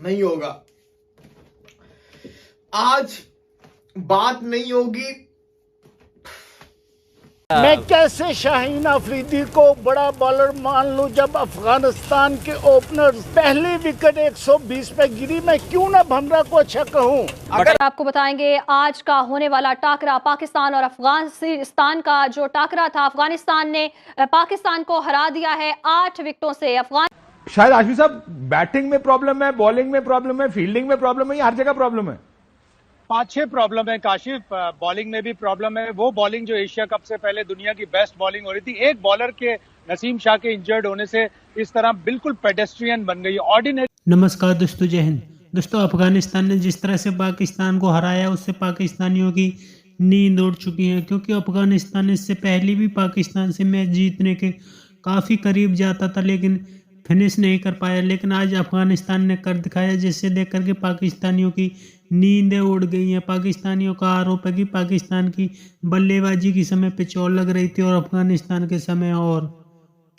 नहीं होगा। आज बात नहीं होगी। मैं कैसे शाहीन अफरीदी को बड़ा बॉलर मान लूं जब अफगानिस्तान के ओपनर पहली विकेट 120 पे गिरी। मैं क्यों ना भमरा को अच्छा कहूं। अगर आपको बताएंगे आज का होने वाला टाकरा पाकिस्तान और अफगानिस्तान का जो टाकरा था, अफगानिस्तान ने पाकिस्तान को हरा दिया है 8 विकेटों से। शायद आशिफ साहब बैटिंग में प्रॉब्लम है, बॉलिंग में प्रॉब्लम है, फील्डिंग में प्रॉब्लम है, या हर जगह प्रॉब्लम है? 5-6 प्रॉब्लम है काशिफ। बॉलिंग में भी प्रॉब्लम है। वो बॉलिंग जो एशिया कप से पहले दुनिया की बेस्ट बॉलिंग हो रही थी, एक बॉलर के नसीम शाह के इंजर्ड होने से इस तरह बिल्कुल पेडेस्ट्रियन बन गई, ऑर्डिनरी। नमस्कार दोस्तों, जय हिंद। दोस्तों, अफगानिस्तान ने जिस तरह से पाकिस्तान को हराया उससे पाकिस्तानियों की नींद उड़ चुकी है, क्योंकि अफगानिस्तान इससे पहले भी पाकिस्तान से मैच जीतने के काफ़ी करीब जाता था लेकिन फिनिश नहीं कर पाया। लेकिन आज अफगानिस्तान ने कर दिखाया, जिससे देख करके पाकिस्तानियों की नींदें उड़ गई हैं। पाकिस्तानियों का आरोप है कि पाकिस्तान की बल्लेबाजी की समय पिच और लग रही थी और अफगानिस्तान के समय और।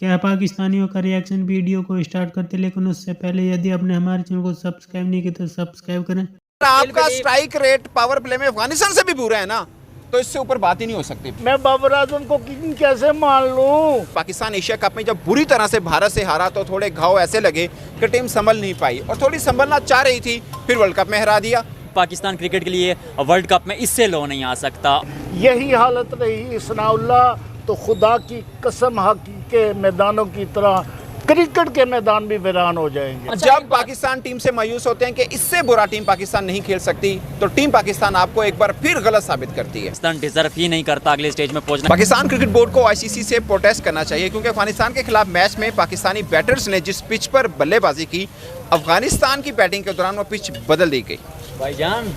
क्या पाकिस्तानियों का रिएक्शन? वीडियो को स्टार्ट करते, लेकिन उससे पहले यदि आपने हमारे चैनल को सब्सक्राइब नहीं किया तो सब्सक्राइब करें। आपका स्ट्राइक रेट पावर प्ले में अफगानिस्तान से भी बुरा है ना, तो इससे ऊपर बात ही नहीं हो सकती। मैं बाबर आजम को किंग कैसे मान लूं। पाकिस्तान एशिया कप में जब बुरी तरह से भारत से हारा तो थोड़े घाव ऐसे लगे कि टीम संभल नहीं पाई, और थोड़ी संभलना चाह रही थी, फिर वर्ल्ड कप में हरा दिया। पाकिस्तान क्रिकेट के लिए वर्ल्ड कप में इससे लो नहीं आ सकता। यही हालत रही सनाउल्लाह तो खुदा की कसम हॉकी के मैदानों की तरह क्रिकेट के मैदान भी वीरान हो जाएंगे। जब पाकिस्तान टीम से मायूस होते हैं कि इससे बुरा टीम पाकिस्तान नहीं खेल सकती, तो टीम पाकिस्तान आपको एक बार फिर गलत साबित करती है। पाकिस्तान डिजर्व ही नहीं करता अगले स्टेज में पहुंचना। पाकिस्तान क्रिकेट बोर्ड को आईसीसी से प्रोटेस्ट करना चाहिए, क्योंकि अफगानिस्तान के खिलाफ मैच में पाकिस्तानी बैटर्स ने जिस पिच पर बल्लेबाजी की, अफगानिस्तान की बैटिंग के दौरान वो पिच बदल दी गई। भाईजान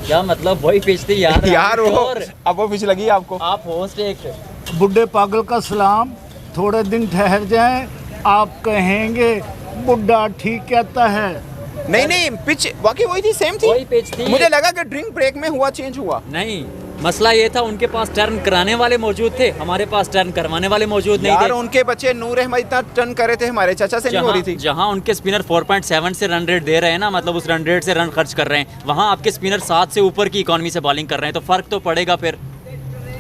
क्या मतलब वही पिच थी यार। यार अब वो पिच लगी आपको। आप होस्ट एक बुढ़े पागल का सलाम। थोड़े दिन ठहर जाएं, आप कहेंगे बुढ़ा ठीक कहता है। नहीं, पिच वाकई वही थी, सेम थी, वही पिच थी। मुझे लगा कि ड्रिंक ब्रेक में हुआ चेंज हुआ। नहीं, मसला ये था उनके पास टर्न कराने वाले मौजूद थे, हमारे पास टर्न करवाने वाले मौजूद नहीं थे। उनके बच्चे नूर अहमद इतना टर्न करे थे, हमारे चाचा से नहीं हो रही थी। जहां उनके स्पिनर 4.7 से रन रेट दे रहे हैं ना, मतलब उस रन रेट से रन खर्च कर रहे हैं, वहां आपके स्पिनर 7 से ऊपर की इकोनॉमी से बॉलिंग कर रहे हैं, तो फर्क तो पड़ेगा। फिर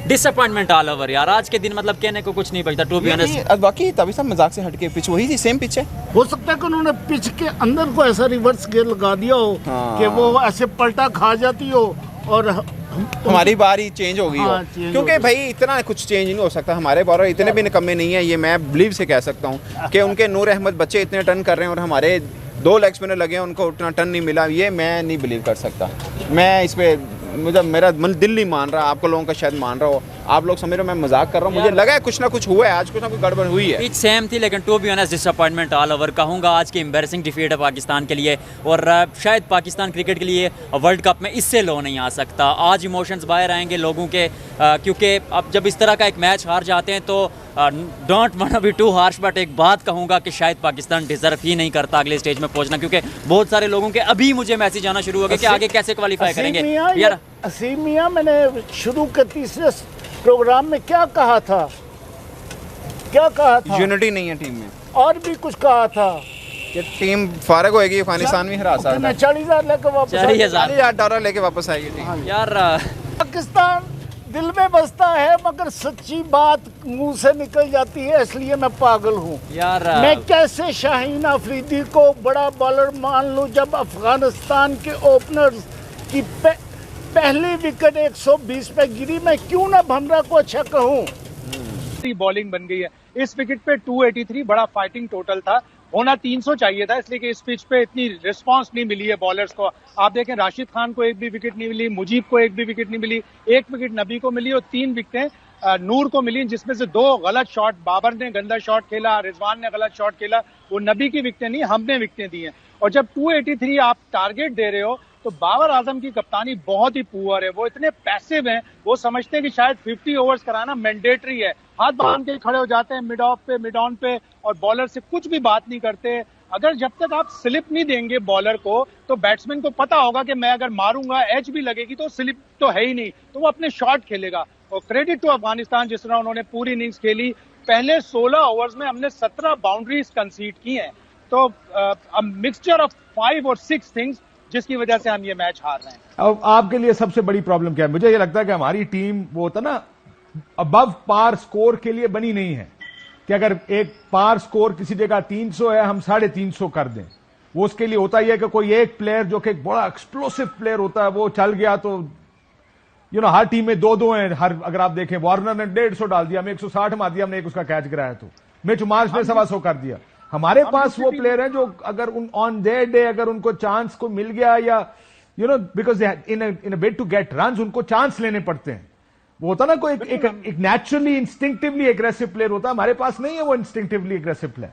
डिसअपॉइंटमेंट ऑल ओवर यार। आज के दिन मतलब कहने को कुछ नहीं बचता, टू बी ऑनेस्ट। बाकी तभी सब मजाक से हटके पिच वही थी, सेम पिच है। हो सकता है कि उन्होंने पिच के अंदर को ऐसा रिवर्स गियर लगा दिया हो कि वो ऐसे पलटा खा जाती हो और हमारी बारी चेंज हो गई हो। क्योंकि भाई इतना कुछ चेंज नहीं हो सकता, हमारे बॉलर इतने भी निकम्मे नहीं है, ये मैं बिलीव से कह सकता हूँ कि उनके नूर अहमद बच्चे इतने टर्न कर रहे हैं और हमारे 2 लेग स्पिनर लगे हैं, उनको उतना टर्न नहीं मिला। ये मैं नहीं बिलीव कर सकता। मैं इस पे मेरा दिल नहीं मान रहा, आपको लोगों का शायद मान रहा हो, आप लोग समझ रहे हो मैं मजाक कर रहा हूँ। मुझे लगा है कुछ ना कुछ हुआ है, आज कुछ ना कुछ गड़बड़ हुई है। पिच सेम थी, लेकिन to be honest disappointment all over कहूँगा। आज की एम्बैरेसिंग डिफीट है पाकिस्तान के लिए, और शायद पाकिस्तान क्रिकेट के लिए वर्ल्ड कप में इससे लो नहीं आ सकता। आज इमोशंस बाहर आएंगे लोगों के, क्योंकि अब जब इस तरह का एक मैच हार जाते हैं तो don't want to be too harsh, but एक बात कहूँगा कि शायद पाकिस्तान डिजर्व ही नहीं करता अगले स्टेज में पहुँचना, क्योंकि बहुत सारे लोगों के अभी मुझे मैसेज आना शुरू हो गए कि आगे कैसे क्वालिफाई करेंगे यार। असीम मियां, मैंने शुरू के तीसरे प्रोग्राम में क्या कहा था? यूनिटी नहीं है टीम में, और भी कुछ कहा था कि टीम फारग होएगी, अफगानिस्तान भी हरा सकता है। 40,000 लेकर वापस, 40,000 डॉलर लेके वापस आएगी टीम। यार पाकिस्तान दिल में बसता है मगर सच्ची बात मुंह से निकल जाती है, इसलिए मैं पागल हूँ यार। मैं कैसे शाहीन अफरीदी को बड़ा बॉलर मान लूं जब अफगानिस्तान के ओपनर्स की पहली विकेट 120 पे गिरी। मैं क्यों ना भमरा को अच्छा कहूँ। बॉलिंग बन गई है। इस विकेट पे 283 बड़ा फाइटिंग टोटल था, होना 300 चाहिए था, इसलिए कि इस पिच पे इतनी रिस्पांस नहीं मिली है बॉलर्स को। आप देखें, राशिद खान को एक भी विकेट नहीं मिली, मुजीब को एक भी विकेट नहीं मिली, 1 विकेट नबी को मिली और 3 विकेटें नूर को मिली, जिसमें से 2 गलत शॉट, बाबर ने गंदा शॉट खेला, रिजवान ने गलत शॉट खेला। वो नबी की विकेटें नहीं, हमने विकेटें दी हैं। और जब 283 आप टारगेट दे रहे हो तो बाबर आजम की कप्तानी बहुत ही पुअर है। वो इतने पैसिव हैं, वो समझते हैं कि शायद 50 ओवर्स कराना मैंडेटरी है, हाथ बांध के खड़े हो जाते हैं मिड ऑफ पे, मिड ऑन पे, और बॉलर से कुछ भी बात नहीं करते। अगर जब तक आप स्लिप नहीं देंगे बॉलर को, तो बैट्समैन को पता होगा कि मैं अगर मारूंगा एज भी लगेगी तो स्लिप तो है ही नहीं, तो वो अपने शॉट खेलेगा। और क्रेडिट टू अफगानिस्तान, जिस तरह उन्होंने पूरी इनिंग्स खेली। पहले 16 ओवर्स में हमने 17 बाउंड्रीज कंसीड की हैं, तो मिक्सचर ऑफ 5 और 6 थिंग्स जिसकी वजह से हम ये मैच हार रहे हैं। अब आपके लिए सबसे बड़ी प्रॉब्लम क्या है? मुझे ये लगता है कि हमारी टीम वो होता ना अबव पार स्कोर के लिए बनी नहीं है कि अगर एक पार स्कोर किसी जगह 300 है हम 350 कर दें। वो उसके लिए होता ही है कि कोई एक प्लेयर जो कि एक बड़ा एक्सप्लोसिव प्लेयर होता है वो चल गया तो हर टीम में 2-2 हैं। अगर आप देखें वार्नर ने 150 डाल दिया, हमें 160 मार दिया, हमने एक उसका कैच गिराया, तो मिच मार्श ने 125 कर दिया। हमारे पास वो प्लेयर हैं जो अगर ऑन देयर डे अगर उनको चांस को मिल गया या because in a bid to get runs उनको चांस लेने पड़ते हैं। वो होता ना कोई एक नेचुरली इंस्टिंक्टिवली एग्रेसिव प्लेयर होता है, हमारे पास नहीं है वो इंस्टिंक्टिवली एग्रेसिव प्लेयर।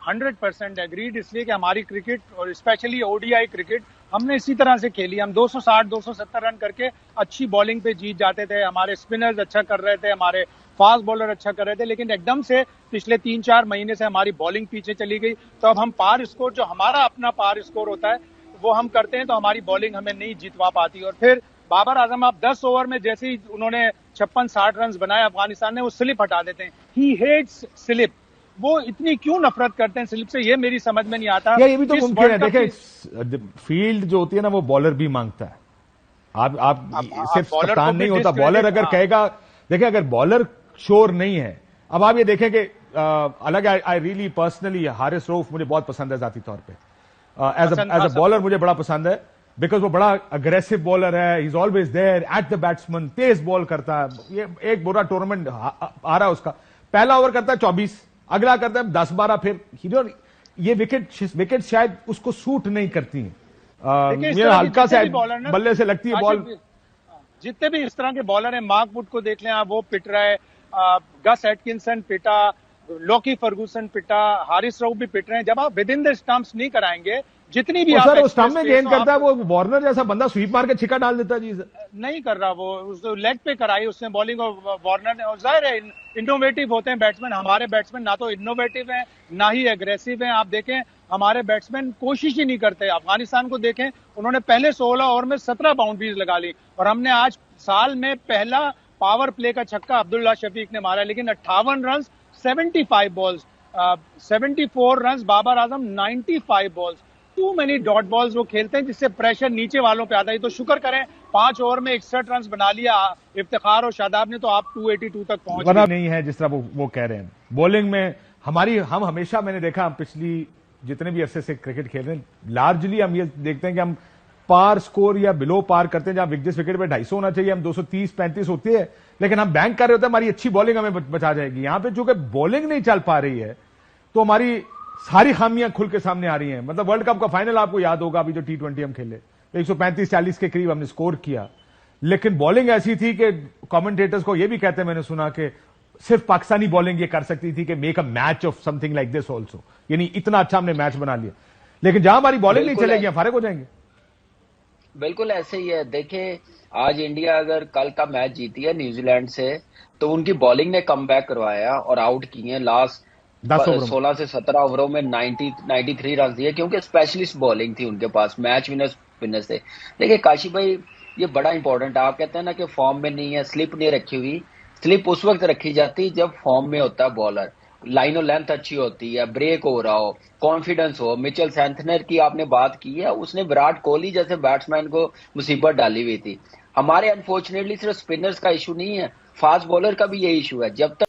100% एग्रीड, इसलिए कि हमारी क्रिकेट और स्पेशली ओडीआई क्रिकेट हमने इसी तरह से खेली। हम 260-270 रन करके अच्छी बॉलिंग पे जीत जाते थे, हमारे स्पिनर्स अच्छा कर रहे थे, हमारे फास्ट बॉलर अच्छा कर रहे थे, लेकिन एकदम से पिछले 3-4 महीने से हमारी बॉलिंग पीछे चली गई। तो अब हम पार स्कोर, जो हमारा अपना पार स्कोर होता है वो हम करते हैं, तो हमारी बॉलिंग हमें नहीं जितवा पाती। और फिर बाबर आजम आप 10 ओवर में जैसे ही उन्होंने 56-60 रन बनाए अफगानिस्तान ने, वो स्लिप हटा देते हैं। He hates slip. वो इतनी क्यों नफरत करते हैं स्लिप से, ये मेरी समझ में नहीं आता। ये भी तो मुमकिन है, देखें फील्ड जो होती है ना वो बॉलर भी मांगता है। आप सिर्फ कप्तान नहीं होता, बॉलर अगर कहेगा, देखिए अगर बॉलर श्योर नहीं है, अब आप ये देखें कि अलग I really personally Haris Rauf मुझे बहुत पसंद है जाती तौर पे, एज अ बॉलर मुझे बड़ा पसंद है बिकॉज वो बड़ा अग्रेसिव बॉलर है, he is always there at the batsman, तेज बॉल करता है। ये एक बुरा टूर्नामेंट आ रहा है उसका, पहला ओवर करता है 24, अगला करता है 10-12, फिर ये विकेट शायद उसको सूट नहीं करती हैं। ये हल्का सा बल्ले से लगती है बॉल। जितने भी इस तरह के बॉलर हैं, मार्क वुड को देख लें आप, वो पिट रहा है, गस एटकिंसन पिटा, लॉकी फर्गूसन पिटा, हारिस रऊफ भी पिट रहे हैं। जब आप विद इन द स्टंप्स नहीं कराएंगे, जितनी भी सर स्टंप में गेंद करता है वो वार्नर जैसा बंदा स्वीप मार के छिक्का डाल देता है। जी सर नहीं कर रहा, वो उस लेग पे कराई उसने बॉलिंग, और वार्नर ने, और जाहिर है इनोवेटिव होते हैं बैट्समैन। हमारे बैट्समैन ना तो इनोवेटिव हैं ना ही एग्रेसिव हैं। आप देखें हमारे बैट्समैन कोशिश ही नहीं करते। अफगानिस्तान को देखें, उन्होंने पहले 16 ओवर में 17 बाउंड्रीज लगा ली, और हमने आज साल में पहला पावर प्ले का छक्का अब्दुल्ला शफीक ने मारा, लेकिन 58 run 75 balls, 74 run Babar Azam 95 balls. Too many dot balls वो खेलते हैं जिससे प्रेशर नीचे वालों पे आता है। तो शुक्र करें 5 ओवर में 61 रन बना लिया इफ्तिखार और शादाब ने, तो आप 282 तक पहुंच गए। नहीं है जिस तरह वो कह रहे हैं। बॉलिंग में हम हमेशा, मैंने देखा हम पिछली जितने भी अरसे से क्रिकेट खेल रहे हैं, लार्जली हम ये देखते हैं कि हम पार स्कोर या बिलो पार करते हैं। जहां जिस विकेट पे 250 होना चाहिए हम 230-35 होती है, लेकिन हम बैंक कर रहे होते हैं हमारी अच्छी बॉलिंग हमें बचा जाएगी। यहां पे चूंकि बॉलिंग नहीं चल पा रही है तो हमारी सारी खामियां खुल के सामने आ रही हैं। मतलब वर्ल्ड कप का फाइनल आपको याद होगा, अभी जो T20 हम खेले 135-40 के करीब हमने स्कोर किया, लेकिन बॉलिंग ऐसी थी कि कमेंटेटर्स को यह भी कहते हैं, मैंने सुना कि सिर्फ पाकिस्तानी बॉलिंग ये कर सकती थी कि make a match of something like this also, यानी इतना अच्छा हमने मैच बना लिया। लेकिन जहां हमारी बॉलिंग नहीं चलेगी हम फारिग हो जाएंगे। बिल्कुल ऐसे ही है। देखिए आज इंडिया अगर कल का मैच जीती है न्यूजीलैंड से, तो उनकी बॉलिंग ने कमबैक करवाया और आउट किए हैं लास्ट 16 से 17 ओवरों में 93 रन दिए, क्योंकि स्पेशलिस्ट बॉलिंग थी उनके पास, मैच विनर्स थे। देखिए काशी भाई ये बड़ा इंपॉर्टेंट है। आप कहते हैं ना कि फॉर्म में नहीं है, स्लिप नहीं रखी हुई। स्लिप उस वक्त रखी जाती जब फॉर्म में होता है बॉलर, लाइन और लेंथ अच्छी होती है, ब्रेक हो रहा हो, कॉन्फिडेंस हो। मिचेल सैंथनर की आपने बात की है, उसने विराट कोहली जैसे बैट्समैन को मुसीबत डाली हुई थी। हमारे अनफॉर्चुनेटली सिर्फ स्पिनर्स का इशू नहीं है, फास्ट बॉलर का भी ये इशू है। जब तक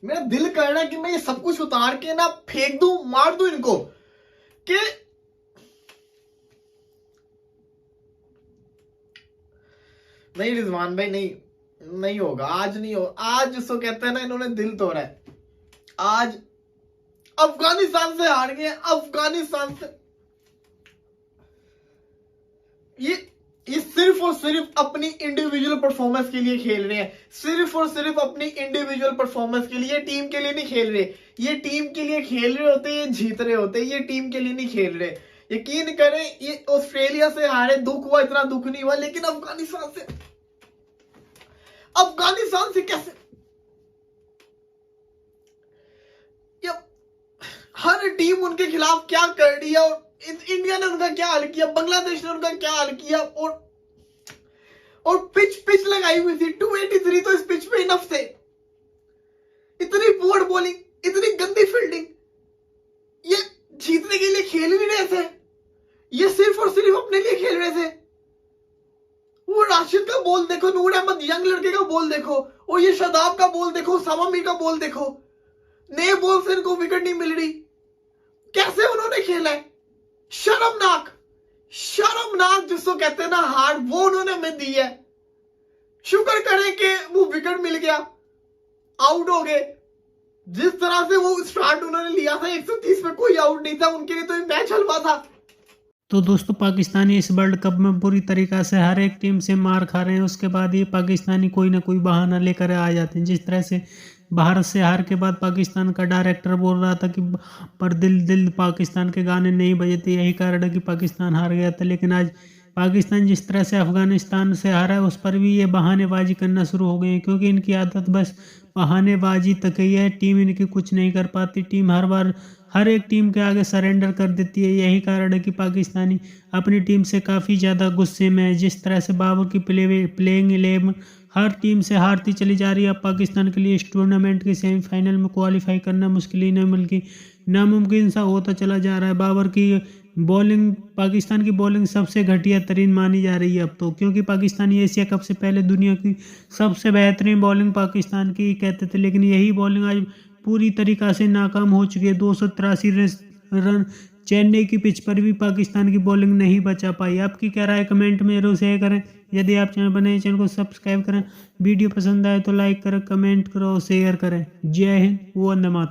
मेरा दिल कर रहा है कि मैं ये सब कुछ उतार के ना फेंक दूं, मार दूं इनको, कि नहीं रिजवान भाई, नहीं होगा आज, नहीं हो आज। जिसको कहते हैं ना इन्होंने दिल तोड़ा है। आज अफगानिस्तान से हार गए, अफगानिस्तान से। ये सिर्फ और सिर्फ अपनी इंडिविजुअल परफॉर्मेंस के लिए खेल रहे हैं, सिर्फ और सिर्फ अपनी इंडिविजुअल परफॉर्मेंस के लिए, टीम के लिए नहीं खेल रहे। ये टीम के लिए खेल रहे होते, ये जीत रहे होते, ये टीम के लिए नहीं खेल रहे। यकीन करें, ये ऑस्ट्रेलिया से हारे, दुख हुआ, इतना दुख नहीं हुआ, लेकिन अफगानिस्तान से कैसे? हर टीम उनके खिलाफ क्या कर रही है, और इंडिया ने उनका क्या हाल किया, बांग्लादेश ने उनका क्या हाल किया, और पिच लगाई हुई थी 283, तो इस पिच पे इनफ थे। इतनी पुअर बॉलिंग, इतनी गंदी फील्डिंग, खेल रहे थे। वो राशिद का बॉल देखो, नूर अहमद यंग लड़के का बॉल देखो, और ये शादाब का बॉल देखो, उसामा मीर का बॉल देखो, नए बॉल से इनको विकेट नहीं मिल रही। कैसे उन्होंने खेला है, शर्मनाक, शर्मनाक जिसको कहते हैं ना हार, वो उन्होंने हमें दी है। शुक्र करें कि वो विकेट मिल गया, आउट हो गए। जिस तरह से वो स्टार्ट उन्होंने लिया था 130 पे, कोई आउट नहीं था, उनके लिए तो ये मैच हलवा था। तो दोस्तों पाकिस्तानी इस वर्ल्ड कप में पूरी तरीका से हर एक टीम से मार खा रहे हैं, उसके बाद ये पाकिस्तानी कोई ना कोई बहाना लेकर आ जाते हैं। जिस तरह से भारत से हार के बाद पाकिस्तान का डायरेक्टर बोल रहा था कि पर दिल पाकिस्तान के गाने नहीं बजे थे, यही कारण है कि पाकिस्तान हार गया था। लेकिन आज पाकिस्तान जिस तरह से अफगानिस्तान से हारा है, उस पर भी ये बहानेबाजी करना शुरू हो गए हैं, क्योंकि इनकी आदत बस बहानेबाजी तक ही है। टीम इनकी कुछ नहीं कर पाती, टीम हर बार हर एक टीम के आगे सरेंडर कर देती है। यही कारण है कि पाकिस्तानी अपनी टीम से काफ़ी ज़्यादा गुस्से में है। जिस तरह से बाबर की प्लेइंग 11 हर टीम से हारती चली जा रही है। अब पाकिस्तान के लिए इस टूर्नामेंट के सेमीफाइनल में क्वालिफाई करना मुश्किल ही नहीं, बल्कि नामुमकिन सा होता चला जा रहा है। बाबर की बॉलिंग, पाकिस्तान की बॉलिंग सबसे घटिया तरीन मानी जा रही है अब तो, क्योंकि पाकिस्तानी एशिया कप से पहले दुनिया की सबसे बेहतरीन बॉलिंग पाकिस्तान की कहते थे, लेकिन यही बॉलिंग आज पूरी तरीक़ा से नाकाम हो चुकी है। 283 रन चेन्नई की पिच पर भी पाकिस्तान की बॉलिंग नहीं बचा पाई। आपकी क्या राय कमेंट में जरूर शेयर करें। यदि आप चैनल बने चैनल को सब्सक्राइब करें, वीडियो पसंद आए तो लाइक करें, कमेंट करो, शेयर करें। जय हिंद, वंदे मातरम।